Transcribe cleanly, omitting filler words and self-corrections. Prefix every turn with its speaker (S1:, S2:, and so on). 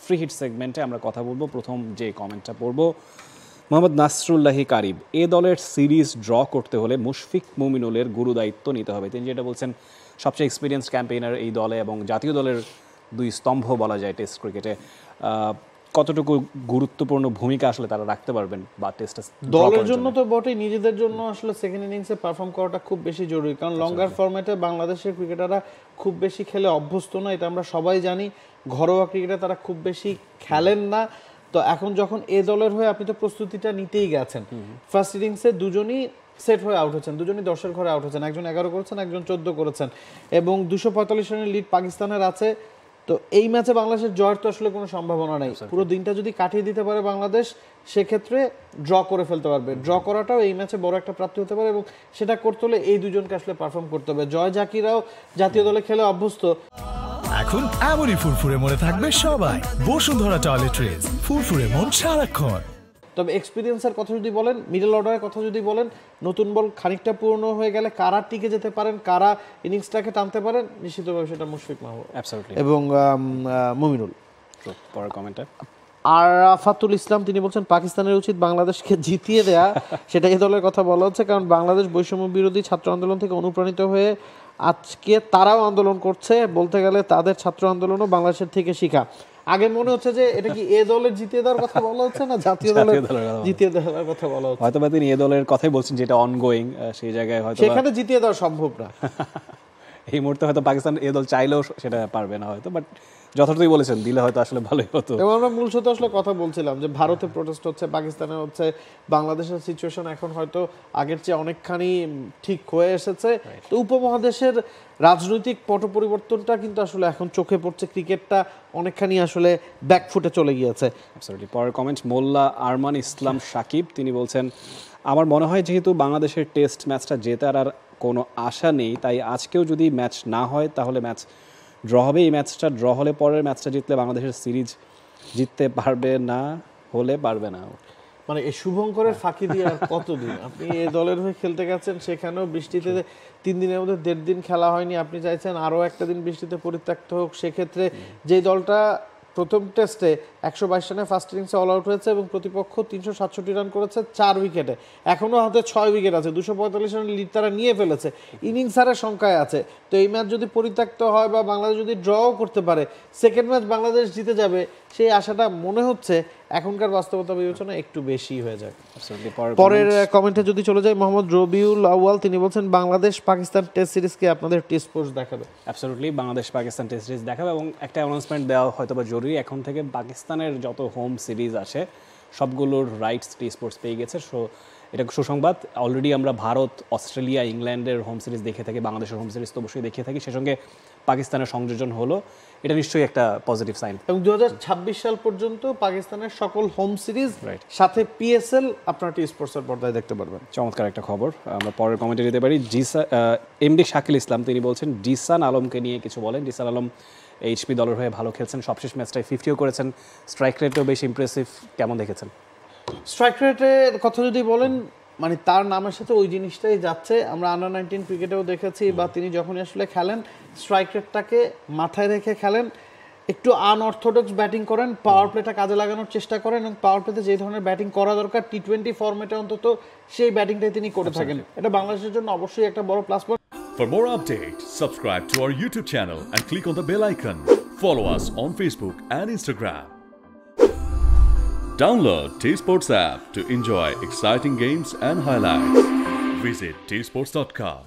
S1: Free hit সেগমেন্টে আমরা কথা বলবো। প্রথম যে কমেন্টটা পড়বো, মোহাম্মদ নাসরুল্লাহি কারিব, এ দলের সিরিজ ড্র করতে হলে মুশফিক মুমিনুলের গুরুদায়িত্ব নিতে হবে। তিনি যেটা বলছেন, সবচেয়ে এক্সপিরিয়েন্সড ক্যাম্পেইনার এই দলে এবং জাতীয় দলের দুই স্তম্ভ বলা যায় টেস্ট ক্রিকেটে। কতটুকু গুরুত্বপূর্ণ ভূমিকা আসলে তারা রাখতে পারবেন বা টেস্ট
S2: দলের জন্য তো বটেই, নিজেদের জন্য আসলে সেকেন্ড ইনিংসে পারফর্ম করাটা খুব বেশি জরুরি, কারণ লঙ্গার ফরম্যাটে বাংলাদেশের ক্রিকেটাররা খুব বেশি খেলে অভ্যস্ত না, এটা আমরা সবাই জানি। ঘরোয়া ক্রিকেটে তারা খুব বেশি খেলেন না। তো এখন যখন এ দলের হয়ে আপনি তো প্রস্তুতিটা নিতেই গেছেন, ফার্স্ট ইনিংসে দুজনই সেট হয়ে আউট হচ্ছেন, দুজনই 10-এর ঘরে আউট হচ্ছেন, একজন 11 করেছেন, একজন 14 করেছেন, এবং 245 রানের লিড পাকিস্তানের আছে। তো এই ম্যাচে বাংলাদেশের জয়ের তো আসলে কোনো সম্ভাবনা নেই। পুরো দিনটা যদি কাটিয়ে দিতে পারে বাংলাদেশ, সেক্ষেত্রে ড্র করে ফেলতে পারবে। ড্র করাটাও এই ম্যাচে বড় একটা প্রাপ্তি হতে পারে, এবং সেটা করতে হলে এই দুজনকে আসলে পারফর্ম করতে হবে। জয় জাকিরাও জাতীয় দলে খেলে অভ্যস্ত।
S3: এখন এমনই ফুরফুরে মনে থাকবে সবাই। বসুন্ধরা টয়লেট্রিজ, ফুরফুরে মন সারাক্ষণ।
S2: তবে এক্সপিরিয়েন্সের কথা যদি বলেন, মিডল অর্ডারের কথা যদি বলেন, নতুন বল খানিকটা পুরনো হয়ে গেলে কারা টিকে যেতে পারেন, কারা ইনিংসটাকে টানতে পারেন, নিশ্চিতভাবে সেটা মুশফিক মাহমুদ এবং মুমিনুল।
S1: পরের কমেন্টে
S2: আরাফাতুল ইসলাম, তিনি বলছেন পাকিস্তানের উচিত বাংলাদেশকে জিতিয়ে দেয়া। সেটা এই দলের কথা বলা হচ্ছে, কারণ বাংলাদেশ বৈষম্য বিরোধী ছাত্র আন্দোলন থেকে অনুপ্রাণিত হয়ে আজকে তারাও আন্দোলন করছে। বলতে গেলে তাদের ছাত্র আন্দোলনও বাংলাদেশের থেকে শিখা। আগে মনে হচ্ছে যে এটা কি এ দলের জিতিয়ে দেওয়ার কথা বলা হচ্ছে না জাতীয় দলের জিতিয়ে দেওয়ার কথা বলা হচ্ছে।
S1: হয়তো বা তিনি এ দলের কথাই বলছেন, যেটা অনগোয়িং, সেই জায়গায় হয়তো
S2: সেখানে জিতিয়ে দেওয়া সম্ভব না।
S1: এই মুহূর্তে হয়তো পাকিস্তান এ দল চাইলেও সেটা পারবে না হয়তো, বাট যথার্থই বলেছেন, দিলে হয়তো আসলে ভালোই হতো।
S2: এবং আমরা মূল সাথে আসলে কথা বলছিলাম যে ভারতে প্রোটেস্ট হচ্ছে, পাকিস্তানে হচ্ছে, বাংলাদেশের সিচুয়েশন এখন হয়তো আগের চেয়ে অনেকখানি ঠিক হয়ে এসেছে। তো উপমহাদেশের রাজনৈতিক পট পরিবর্তনটা কিন্তু আসলে এখন চোখে পড়ছে, ক্রিকেটটা অনেকখানি আসলে ব্যাকফুটে চলে গিয়েছে।
S1: অ্যাবসলিউটলি। পরের কমেন্ট মোল্লা আরমান ইসলাম সাকিব, তিনি বলছেন, আমার মনে হয় যেহেতু বাংলাদেশের টেস্ট ম্যাচটা জেতার আর কোনো আশা নেই, তাই আজকেও যদি ম্যাচ না হয় তাহলে ম্যাচ ড্র হবে। এই ম্যাচটা ড্র হলে পরের ম্যাচটা জিতলে বাংলাদেশের সিরিজ জিততে পারবে না, হলে পারবে না।
S2: মানে এই শুভঙ্করের ফাঁকি দিয়ে আর কতদিন? আপনি এই দলের হয়ে খেলতে গেছেন, সেখানেও বৃষ্টিতে 3 দিনের মধ্যে 1.5 দিন খেলা হয়নি। আপনি চাইছেন আরও একটা দিন বৃষ্টিতে পরিত্যক্ত হোক। সেক্ষেত্রে যেই দলটা প্রথম টেস্টে 122 রানে ফার্স্ট ইনিংসে অল আউট হয়েছে এবং প্রতিপক্ষ 367 রান করেছে 4 উইকেটে, এখনও হাতে 6 উইকেট আছে, 245 রানের লিড তারা নিয়ে ফেলেছে, ইনিংস হারের সংখ্যায় আছে। তো এই ম্যাচ যদি পরিত্যক্ত হয় বা বাংলাদেশ যদি ড্রও করতে পারে, সেকেন্ড ম্যাচ বাংলাদেশ জিতে যাবে, সেই আশাটা মনে হচ্ছে এখনকার বাস্তবতা বিবেচনা একটু বেশি হয়ে যায়। পরের কমেন্টে যদি চলে যায়, মোহাম্মদ রবিউল আউয়াল, তিনি বলছেন বাংলাদেশ পাকিস্তান টেস্ট সিরিজকে আপনাদের টেস্ট পোস্ট দেখাবে।
S1: Absolutely, Bangladesh Pakistan test series দেখাবে, এবং একটা অ্যানাউন্সমেন্ট দেওয়া হয়তো বা জরুরি। এখন থেকে পাকিস্তানের যত হোম সিরিজ আছে সবগুলোর রাইটস টি স্পোর্টস পেয়ে গেছে। সো এটা সুসংবাদ। অলরেডি আমরা ভারত, অস্ট্রেলিয়া, ইংল্যান্ডের হোম সিরিজ দেখে থাকি, বাংলাদেশের হোম সিরিজ তো অবশ্যই দেখিয়ে থাকি, সে সঙ্গে পাকিস্তানের সংযোজন হলো, এটা নিশ্চয়ই একটা পজিটিভ সাইন।
S2: এবং 2026 সাল পর্যন্ত পাকিস্তানের সকল হোম সিরিজ সাথে পিএসএল আপনারা টি স্পোর্টসের পর্দায় দেখতে পারবেন।
S1: চমৎকার একটা খবর। আমরা পরের কমেন্টে যেতে পারি। এমডি শাকিল ইসলাম, তিনি বলছেন জিসান আলমকে নিয়ে কিছু বলেন। জিসান আলম এইচপি দলের হয়ে ভালো খেলছেন, সবশেষ ম্যাচটায় 50ও করেছেন, স্ট্রাইক রেটও বেশ ইমপ্রেসিভ। কেমন দেখেছেন?
S2: স্ট্রাইক রেটের কথা যদি বলেন, মানে তার নামের সাথে ওই জিনিসটাই যাচ্ছে। আমরা আন্ডার-19 ক্রিকেটেও দেখেছি, বা তিনি যখনই আসলে খেলেন স্ট্রাইক রেটটাকে মাথায় রেখে খেলেন, একটু আনঅর্থোডক্স ব্যাটিং করেন, পাওয়ার প্লেটা কাজে লাগানোর চেষ্টা করেন, এবং পাওয়ার প্লেতে যে ধরনের ব্যাটিং করা দরকার টি20 ফরম্যাটে অন্তত সেই ব্যাটিংটাই তিনি করে থাকেন। এটা বাংলাদেশের জন্য অবশ্যই একটা বড় plus point.
S4: For more updates, subscribe to our YouTube channel and click on the bell icon. Follow us on Facebook and Instagram. Download T-Sports app to enjoy exciting games and highlights. Visit tsports.com.